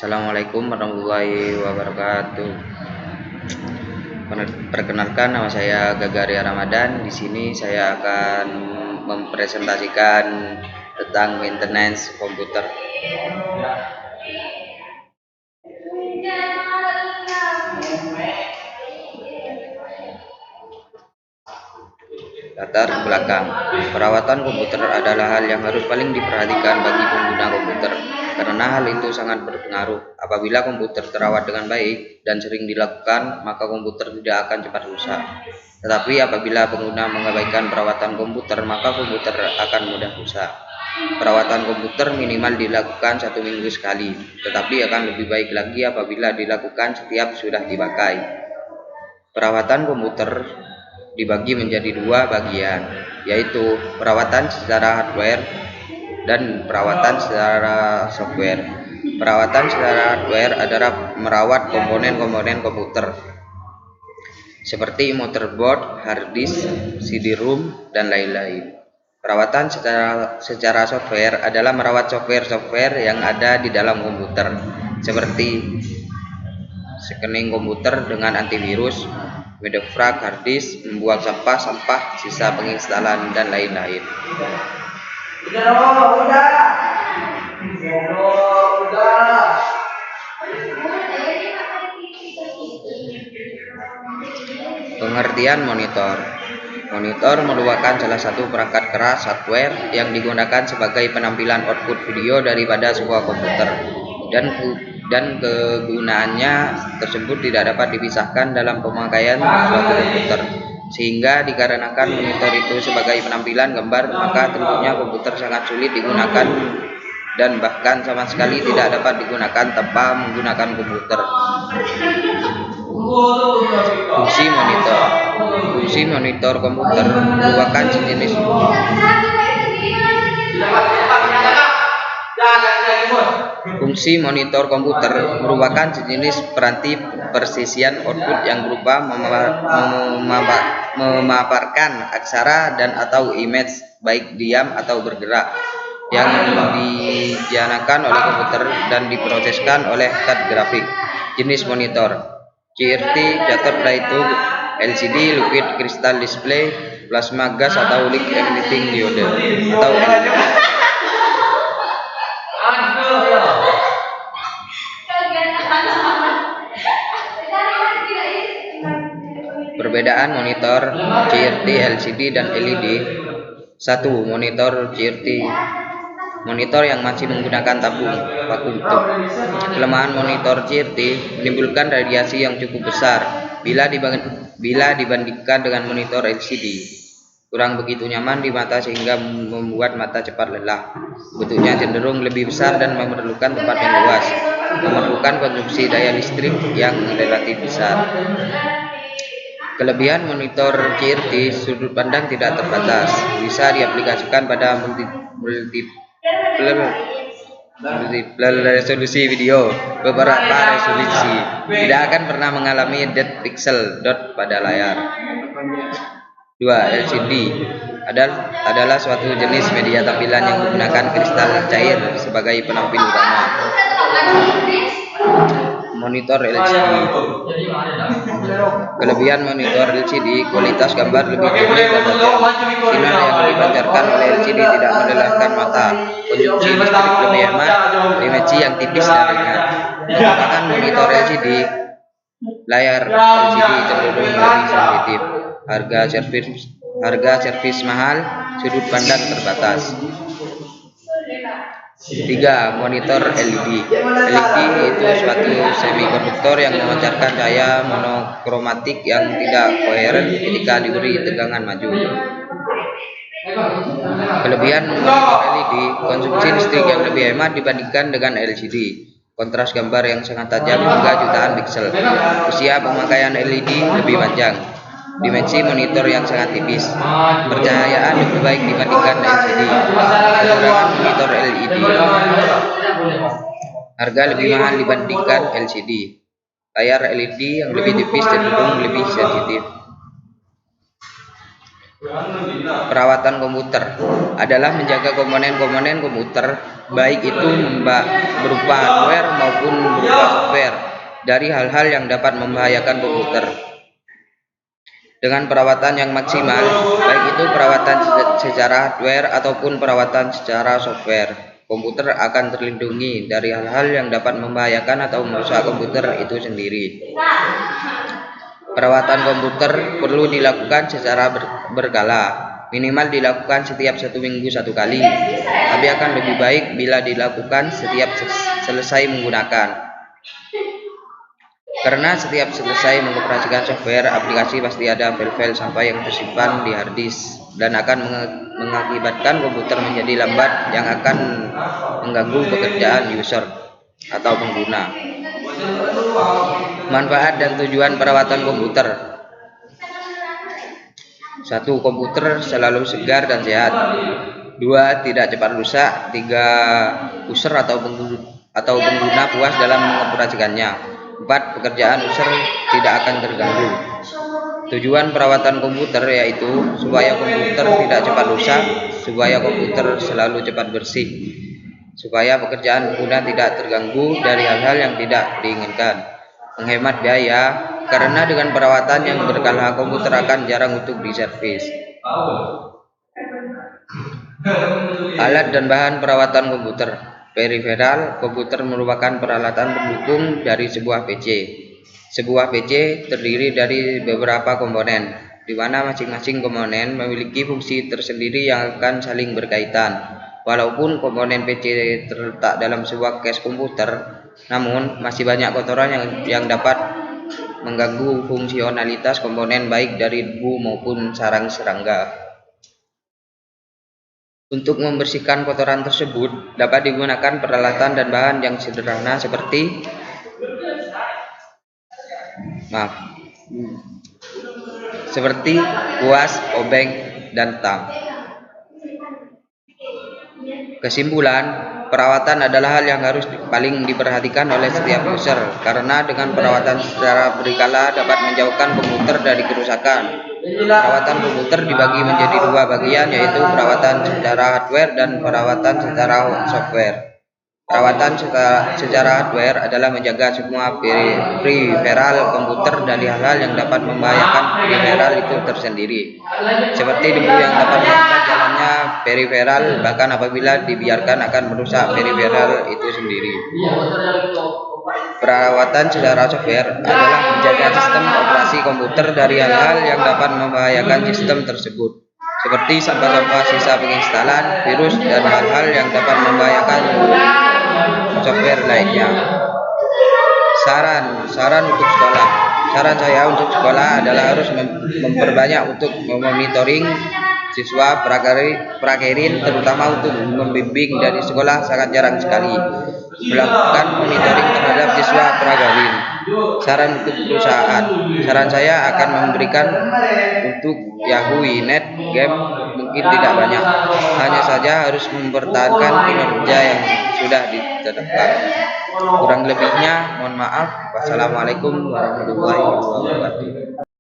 Assalamualaikum warahmatullahi wabarakatuh. Perkenalkan, nama saya Gagaria Ramadan. Di sini saya akan mempresentasikan tentang maintenance komputer. Latar belakang. Perawatan komputer adalah hal yang harus paling diperhatikan bagi pengguna komputer, karena hal itu sangat berpengaruh. Apabila komputer terawat dengan baik dan sering dilakukan, maka komputer tidak akan cepat rusak. Tetapi apabila pengguna mengabaikan perawatan komputer, maka komputer akan mudah rusak. Perawatan komputer minimal dilakukan 1 minggu sekali, tetapi akan lebih baik lagi apabila dilakukan setiap sudah dipakai. Perawatan komputer dibagi menjadi 2 bagian, yaitu perawatan secara hardware dan perawatan secara software. Perawatan secara hardware adalah merawat komponen-komponen komputer seperti motherboard, hard disk, CD-ROM, dan lain-lain. Perawatan secara software adalah merawat software yang ada di dalam komputer, seperti scanning komputer dengan antivirus, mendefrag hard disk, membuang sampah, sisa penginstalan, dan lain-lain. Pengertian monitor. Monitor merupakan salah satu perangkat keras hardware yang digunakan sebagai penampilan output video daripada sebuah komputer, dan kegunaannya tersebut tidak dapat dipisahkan dalam pemakaian suatu komputer, sehingga dikarenakan monitor itu sebagai penampilan gambar, maka tentunya komputer sangat sulit digunakan dan bahkan sama sekali tidak dapat digunakan tanpa menggunakan komputer. Fungsi monitor. Fungsi monitor komputer merupakan sejenis Fungsi monitor komputer merupakan sejenis peranti persisian output yang berupa memaparkan aksara dan atau image baik diam atau bergerak, yang dijanakan oleh komputer dan diproseskan oleh card grafik. Jenis monitor: CRT, cathode ray tube, LCD, liquid crystal display, plasma gas atau liquid emitting diode atau LED. Perbedaan monitor CRT, LCD, dan LED. 1. Monitor CRT. Monitor yang masih menggunakan tabung vakum tube. Kelemahan monitor CRT menimbulkan radiasi yang cukup besar bila dibandingkan dengan monitor LCD. Kurang begitu nyaman di mata sehingga membuat mata cepat lelah. Bentuknya cenderung lebih besar dan memerlukan tempat yang luas, memerlukan konsumsi daya listrik yang relatif besar. Kelebihan monitor CRT: sudut pandang tidak terbatas, bisa diaplikasikan pada multiple resolusi video, beberapa resolusi, tidak akan pernah mengalami dead pixel dot pada layar. 2. LCD adalah suatu jenis media tampilan yang menggunakan kristal cair sebagai penampil utama. Monitor LCD. Kelebihan monitor LCD: kualitas gambar lebih jernih dan tajam. Sinar yang dipancarkan oleh LCD tidak melelahkan mata. Konsumsi listrik lebih hemat. Dimensi yang tipis dan ringan. Menggunakan monitor LCD, layar LCD cenderung lebih sensitif. Harga servis mahal. Sudut pandang terbatas. 3. Monitor LED. LED itu suatu semikonduktor yang memancarkan cahaya monokromatik yang tidak koheren ketika diberi tegangan maju. Kelebihan monitor LED: konsumsi listrik yang lebih hemat dibandingkan dengan LCD. Kontras gambar yang sangat tajam hingga jutaan piksel. Usia pemakaian LED lebih panjang. Dimensi monitor yang sangat tipis. Pencahayaan lebih baik dibandingkan LCD. Kekurangan monitor LED: harga lebih mahal dibandingkan LCD. Layar LED yang lebih tipis cenderung lebih sensitif. Perawatan komputer adalah menjaga komponen-komponen komputer, baik itu berupa hardware maupun berupa software dari hal-hal yang dapat membahayakan komputer. Dengan perawatan yang maksimal, baik itu perawatan secara hardware ataupun perawatan secara software, komputer akan terlindungi dari hal-hal yang dapat membahayakan atau merusak komputer itu sendiri. Perawatan komputer perlu dilakukan secara berkala, minimal dilakukan setiap 1 minggu 1 kali, tapi akan lebih baik bila dilakukan setiap selesai menggunakan. Karena setiap selesai mengoperasikan software, aplikasi pasti ada file-file sampah yang tersimpan di hard disk dan akan mengakibatkan komputer menjadi lambat yang akan mengganggu pekerjaan user atau pengguna. Manfaat dan tujuan perawatan komputer. 1. Komputer selalu segar dan sehat. 2. Tidak cepat rusak. 3. User atau pengguna puas dalam mengoperasikannya. 4. Pekerjaan user tidak akan terganggu. Tujuan perawatan komputer yaitu supaya komputer tidak cepat rusak, supaya komputer selalu cepat bersih, supaya pekerjaan pengguna tidak terganggu dari hal-hal yang tidak diinginkan, menghemat biaya, karena dengan perawatan yang berkala komputer akan jarang untuk diservis. Alat dan bahan perawatan komputer. Periferal komputer merupakan peralatan pendukung dari sebuah PC. Sebuah PC terdiri dari beberapa komponen, di mana masing-masing komponen memiliki fungsi tersendiri yang akan saling berkaitan. Walaupun komponen PC terletak dalam sebuah cache komputer, namun masih banyak kotoran yang dapat mengganggu fungsionalitas komponen baik dari debu maupun sarang serangga. Untuk membersihkan kotoran tersebut dapat digunakan peralatan dan bahan yang sederhana seperti kuas, obeng, dan tang. Kesimpulan, perawatan adalah hal yang harus paling diperhatikan oleh setiap user karena dengan perawatan secara berkala dapat menjauhkan komputer dari kerusakan. Perawatan komputer dibagi menjadi 2 bagian, yaitu perawatan secara hardware dan perawatan secara software. Perawatan secara hardware adalah menjaga semua periferal komputer dari hal-hal yang dapat membahayakan periferal itu tersendiri, seperti debu yang dapat merusak jalannya periferal, bahkan apabila dibiarkan akan merusak periferal itu sendiri. Perawatan secara software adalah menjaga sistem operasi komputer dari hal-hal yang dapat membahayakan sistem tersebut, seperti sampah-sampah sisa penginstalan, virus, dan hal-hal yang dapat membahayakan software lainnya. Saran untuk sekolah. Saran saya untuk sekolah adalah harus memperbanyak untuk memonitoring siswa prakerin, terutama untuk membimbing dari sekolah sangat jarang sekali melakukan monitoring terhadap siswa prakerin. Saran untuk perusahaan. Saran saya akan memberikan untuk Yahoo, Net, game mungkin tidak banyak, hanya saja harus mempertahankan kinerja yang sudah ditetapkan. Kurang lebihnya mohon maaf. Wassalamualaikum warahmatullahi wabarakatuh.